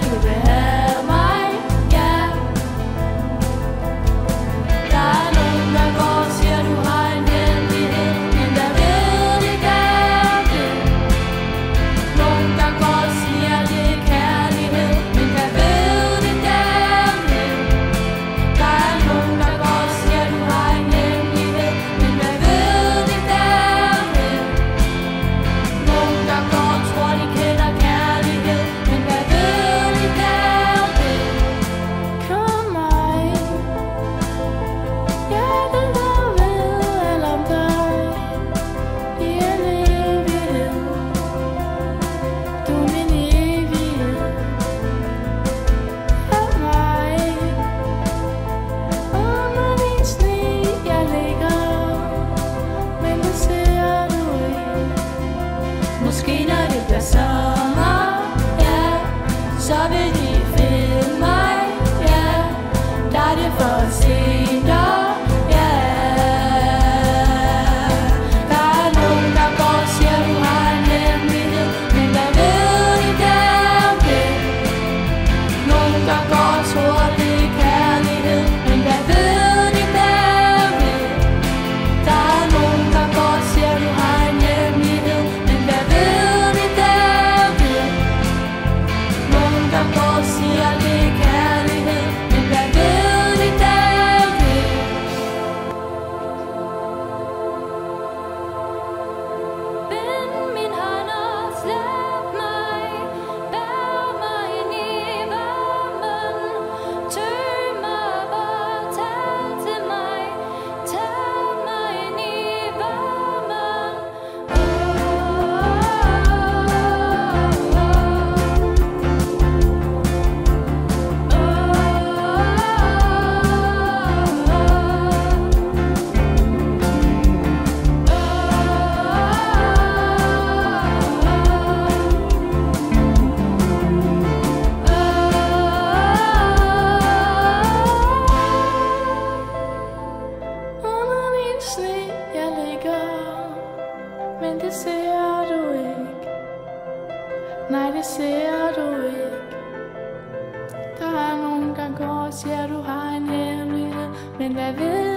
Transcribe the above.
du vil have mig, ja. Der er nogen, der går og siger, du har en hemmelighed, men der ved det gerne. Nogen, der går og siger, det er kærlighed, men der ved det gerne. Der er nogen, der går og siger, du har en hemmelighed, men der ved det gerne. Nogen, der går og tror, de kender kærlighed, men der ved det gerne. Kom mig, jeg vil bare vide alt om dig i en evighed. Du er min evighed. Hør mig, under din sne jeg ligger, men det ser du ikke. Måske når det bliver sommer, ja, så vil de finde mig, ja. Der er det for sent, ja. Der er nogen, der går og siger, du har en hemmelighed, men der ved de gerne. Nogen, der går og tror, det er kærlighed, men der ved de gerne. Der er nogen, der går og siger, du har en hemmelighed, men der ved de gerne. Nogen, der går og siger, det er kærlighed, men der ved de gerne. Bind min hånd og slap mig, bær mig ind i varmen, tøj mig op og tal til mig, tag mig ind i varmen. Under din sne jeg ligger, men det ser du ikke. Nej, det ser du ikke. Der er nogen, der går og siger, du har en hemmelighed, men hvad ved